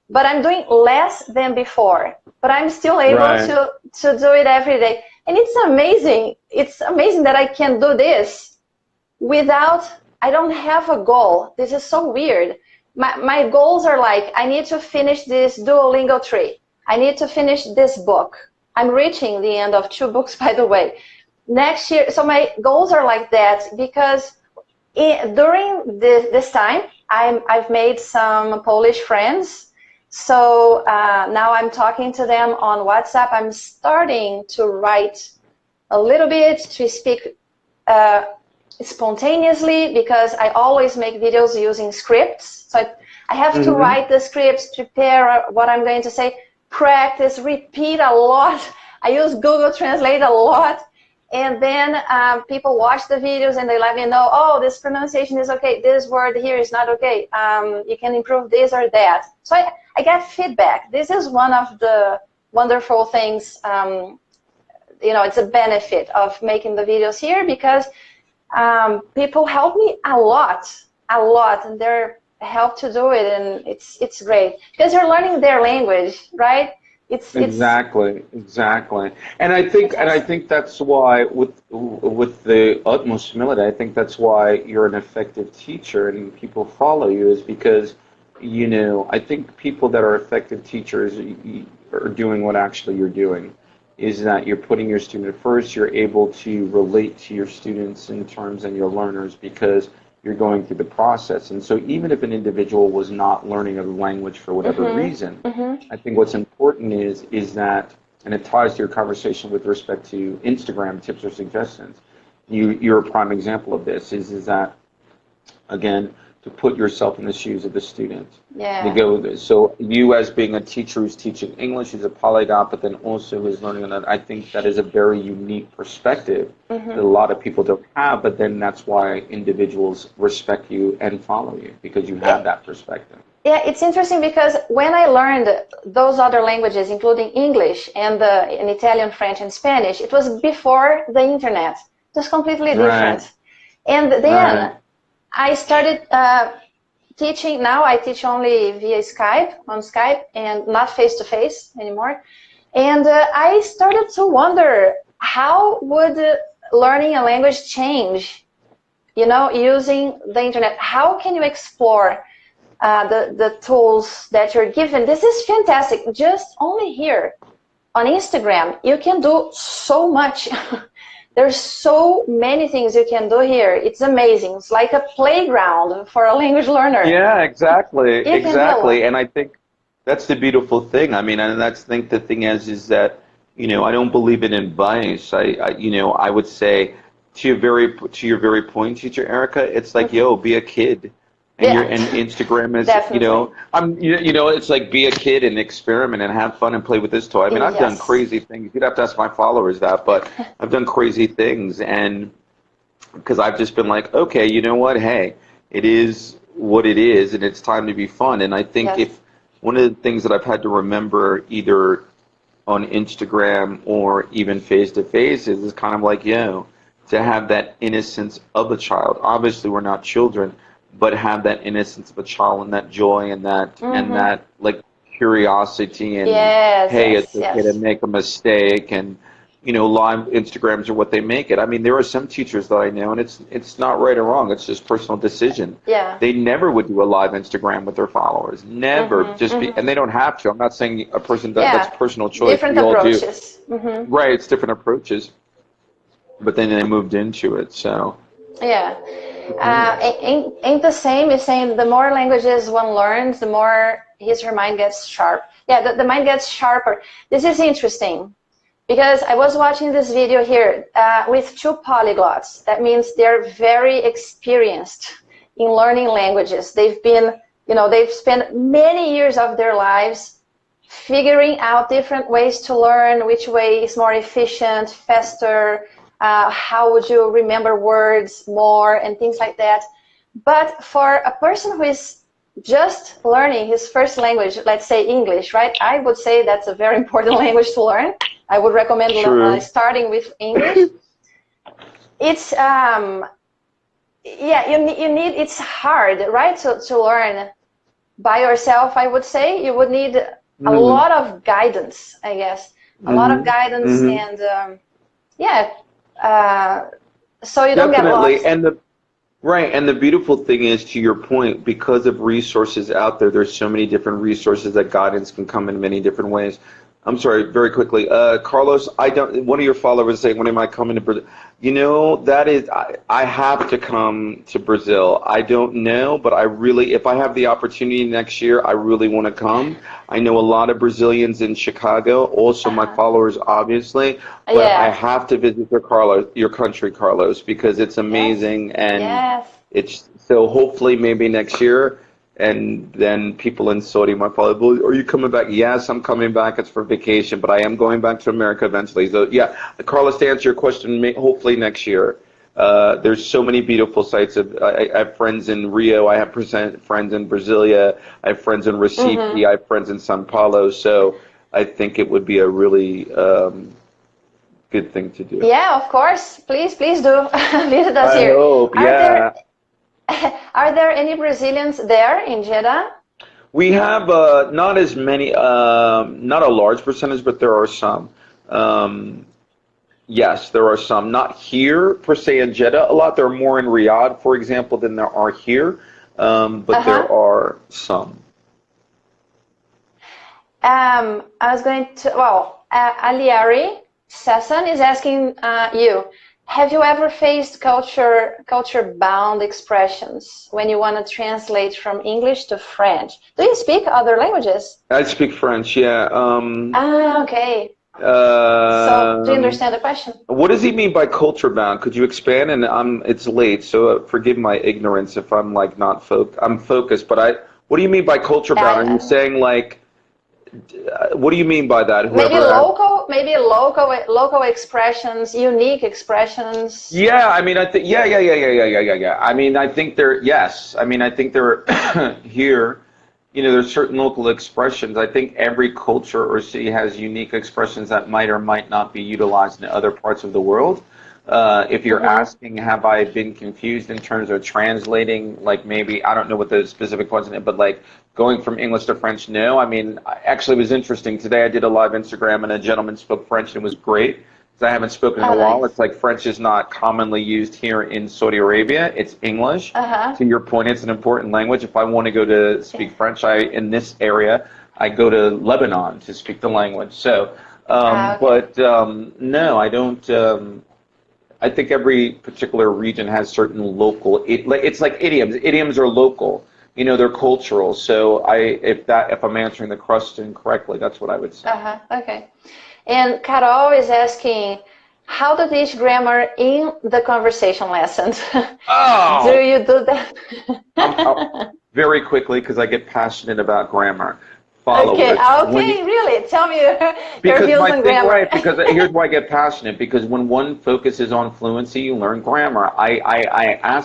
but I'm doing less than before. But I'm still able to do it every day, and it's amazing. It's amazing that I can do this without. I don't have a goal. This is so weird. My goals are like, I need to finish this Duolingo tree. I need to finish this book. I'm reaching the end of 2 books, by the way. Next year, so my goals are like that because during this time, I've made some Polish friends. So now I'm talking to them on WhatsApp. I'm starting to write a little bit, to speak spontaneously, because I always make videos using scripts. So I have to write the scripts, prepare what I'm going to say, practice, repeat a lot. I use Google Translate a lot. And then people watch the videos and they let me know, oh, this pronunciation is okay, this word here is not okay. You can improve this or that. So I get feedback. This is one of the wonderful things, you know, it's a benefit of making the videos here, because people help me a lot, and they're help to do it, and it's great because you're learning their language, right? Exactly. And I think that's why, with the utmost humility, I think that's why you're an effective teacher and people follow you, is because, you know, I think people that are effective teachers are doing what actually you're doing. Is that you're putting your student first, you're able to relate to your students in terms and your learners because you're going through the process. And so even if an individual was not learning a language for whatever reason, I think what's important is that, and it ties to your conversation with respect to Instagram tips or suggestions, you're a prime example of this, is that, again, to put yourself in the shoes of the student. So you, as being a teacher who's teaching English, who's a polyglot, but then also who's learning another, I think that is a very unique perspective that a lot of people don't have, but then that's why individuals respect you and follow you, because you have that perspective. Yeah, it's interesting because when I learned those other languages, including English and Italian, French, and Spanish, it was before the internet. It was completely different. Right. And then I started teaching. Now I teach only via Skype, on Skype, and not face-to-face anymore. And I started to wonder, how would learning a language change, you know, using the internet? How can you explore the tools that you're given? This is fantastic. Just only here on Instagram, you can do so much. There's so many things you can do here. It's amazing. It's like a playground for a language learner. Yeah, exactly. Exactly. And I think that's the beautiful thing. I mean, and that's the thing is that, you know, I don't believe in advice. You know, I would say to your very point, teacher Erika, it's like, yo, be a kid. And, and Instagram is, definitely. You know, it's like be a kid and experiment and have fun and play with this toy. I mean, I've done crazy things. You'd have to ask my followers that, but I've done crazy things, and because I've just been like, okay, you know what? Hey, it is what it is, and it's time to be fun. And I think if one of the things that I've had to remember, either on Instagram or even face to face, is kind of like, to have that innocence of a child. Obviously, we're not children, but have that innocence of a child and that joy and that and that like curiosity and it's okay to make a mistake, and you know, live Instagrams are what they make it. I mean, there are some teachers that I know, and it's not right or wrong, it's just personal decision. They never would do a live Instagram with their followers, never. And they don't have to. I'm not saying a person does. That's personal choice. Different approaches. Right, it's different approaches, but then they moved into it. So ain't the same. Is saying the more languages one learns, the more his or her mind gets sharp. The mind gets sharper. This is interesting because I was watching this video here with two polyglots. That means they're very experienced in learning languages. They've been, you know, they've spent many years of their lives figuring out different ways to learn, which way is more efficient, faster. How would you remember words more and things like that. But for a person who is just learning his first language, let's say English, right? I would say that's a very important language to learn. I would recommend starting with English. It's it's hard, right? To learn by yourself, I would say. You would need a lot of guidance, I guess. A lot of guidance and so you don't get lost. And the beautiful thing is, to your point, because of resources out there, there's so many different resources that guidance can come in many different ways. I'm sorry, very quickly, Carlos, one of your followers saying, when am I coming to Brazil? You know, that is, I have to come to Brazil. I don't know, but if I have the opportunity next year, I really want to come. I know a lot of Brazilians in Chicago, also my followers, obviously, but I have to visit your country, Carlos, because it's amazing, and it's, so hopefully maybe next year. And then people in Saudi might follow, are you coming back? Yes, I'm coming back. It's for vacation, but I am going back to America eventually. So Carlos, to answer your question, hopefully next year. There's so many beautiful sites. I have friends in Rio. I have friends in Brasilia. I have friends in Recife. I have friends in São Paulo. So I think it would be a really good thing to do. Yeah, of course. Please do visit us here. I hope, Are there any Brazilians there in Jeddah? We have not as many, not a large percentage, but there are some. Yes, there are some. Not here, per se, in Jeddah a lot. There are more in Riyadh, for example, than there are here, but there are some. I was going to, Aliari Sasson is asking you, have you ever faced culture-bound expressions when you want to translate from English to French? Do you speak other languages? I speak French, yeah. Okay. So, do you understand the question? What does he mean by culture-bound? Could you expand? And it's late, so forgive my ignorance if I'm like not I'm focused. But what do you mean by culture-bound? Are you saying like? What do you mean by that? Maybe local expressions, unique expressions. Yeah, I mean, I think I mean, I think they're here. you know, there's certain local expressions. I think every culture or city has unique expressions that might or might not be utilized in other parts of the world. If you're asking, have I been confused in terms of translating, like maybe, I don't know what the specific points in it, but like going from English to French, no. I mean, actually it was interesting. Today I did a live Instagram and a gentleman spoke French and it was great. I haven't spoken in a while. It's like French is not commonly used here in Saudi Arabia. It's English. To your point, it's an important language. If I want to go to speak French, in this area, I go to Lebanon to speak the language. So, no, I don't. I think every particular region has certain local. It's like idioms. Idioms are local. You know, they're cultural. So, if I'm answering the question correctly, that's what I would say. Okay. And Carol is asking, how to teach grammar in the conversation lessons? Oh. Do you do that? Very quickly, because I get passionate about grammar. Okay, really? Tell me your views on grammar. Right, because here's why I get passionate, because when one focuses on fluency, you learn grammar. I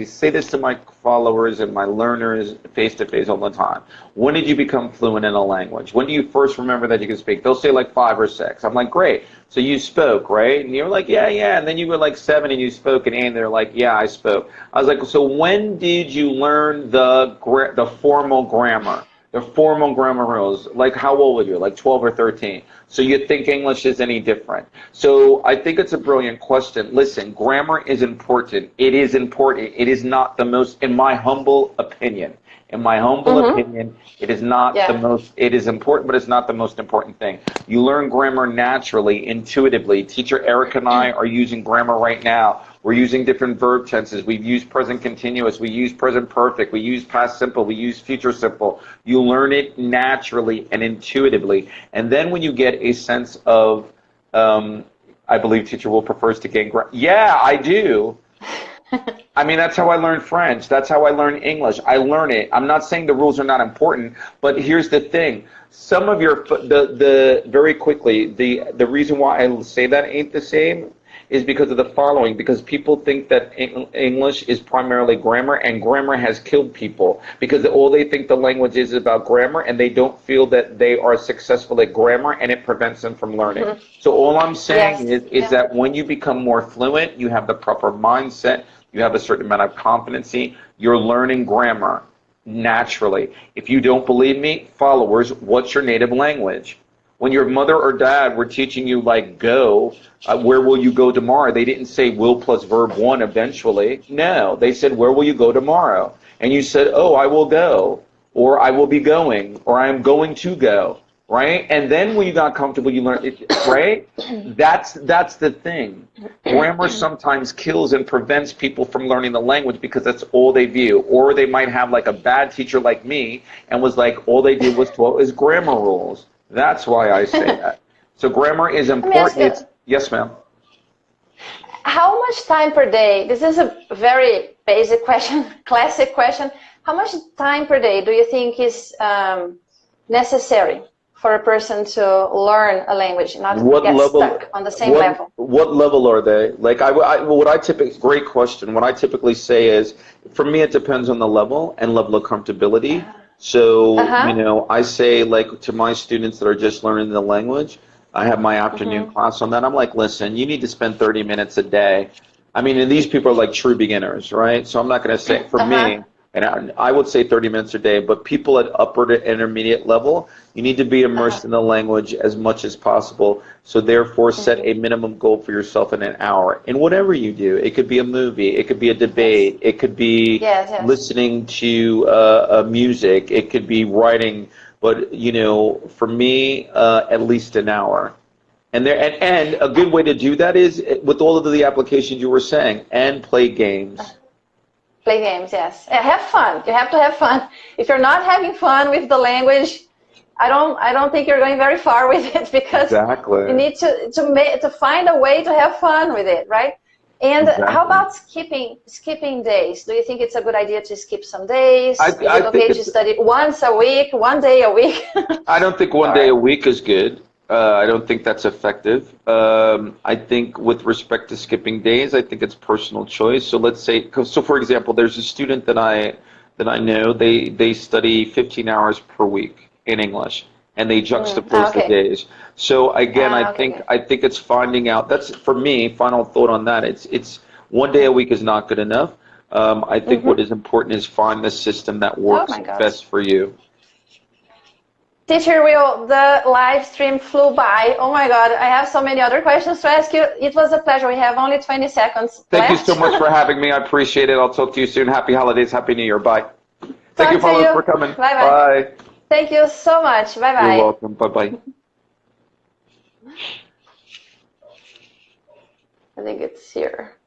say this to my followers and my learners face-to-face all the time. When did you become fluent in a language? When do you first remember that you can speak? They'll say like 5 or 6. I'm like, great. So you spoke, right? And you're like, yeah. And then you were like 7 and you spoke, and 8, and they're like, yeah, I spoke. I was like, so when did you learn the formal grammar? The formal grammar rules, like how old were you? Like 12 or 13. So you think English is any different. So I think it's a brilliant question. Listen, grammar is important. It is important. It is not the most, in my humble opinion. In my humble opinion, it is not the most, it is important, but it's not the most important thing. You learn grammar naturally, intuitively. Teacher Erika and I are using grammar right now. We're using different verb tenses. We've used present continuous. We use present perfect. We use past simple. We use future simple. You learn it naturally and intuitively. And then when you get a sense of, I believe Teacher Will prefers to gain grammar. Yeah, I do. I mean, that's how I learn French. That's how I learn English. I learn it. I'm not saying the rules are not important, but here's the thing. Some of your, very quickly, the reason why I say that ain't the same is because of the following, because people think that English is primarily grammar, and grammar has killed people, because all they think the language is about grammar, and they don't feel that they are successful at grammar, and it prevents them from learning. So all I'm saying is that when you become more fluent, you have the proper mindset, you have a certain amount of competency, you're learning grammar naturally. If you don't believe me, followers, what's your native language? When your mother or dad were teaching you, like, go, where will you go tomorrow? They didn't say will plus verb 1 eventually. No, they said, where will you go tomorrow? And you said, oh, I will go, or I will be going, or I am going to go, right? And then when you got comfortable, you learned it, right? That's the thing. Grammar sometimes kills and prevents people from learning the language because that's all they view. Or they might have like a bad teacher like me and was like, all they did was 12 is grammar rules. That's why I say that. So grammar is important. Yes, ma'am. How much time per day? This is a very basic question, classic question. How much time per day do you think is necessary for a person to learn a language, not get stuck on the same level? What level are they? Like, great question. What I typically say is, for me, it depends on the level and level of comfortability. So, you know, I say, like, to my students that are just learning the language, I have my afternoon class on that. I'm like, listen, you need to spend 30 minutes a day. I mean, and these people are like true beginners, right? So I'm not going to say, for me, and I would say 30 minutes a day, but people at upper to intermediate level, you need to be immersed in the language as much as possible. So therefore, set a minimum goal for yourself in an hour. And whatever you do, it could be a movie, it could be a debate, it could be listening to music, it could be writing. But, you know, for me, at least an hour. And a good way to do that is, with all of the applications you were saying, and play games. Play games, yes. Have fun. You have to have fun. If you're not having fun with the language, I don't think you're going very far with it, because you need to find a way to have fun with it, right? And how about skipping days? Do you think it's a good idea to skip some days? Is it okay to study once a week, 1 day a week? I don't think 1 day a week is good. I don't think that's effective. I think with respect to skipping days, I think it's personal choice. So let's say, so for example, there's a student that that I know, they study 15 hours per week in English, and they juxtapose the days. So again, I think it's finding out. That's for me. Final thought on that. It's 1 day a week is not good enough. I think what is important is find the system that works best for you. Teacher Will, the live stream flew by. Oh my God, I have so many other questions to ask you. It was a pleasure. We have only 20 seconds Thank left. you so much for having me. I appreciate it. I'll talk to you soon. Happy holidays. Happy New Year. Bye. Thank you, followers, for coming. Bye-bye. Bye. Thank you so much. Bye-bye. You're welcome. Bye-bye. I think it's here.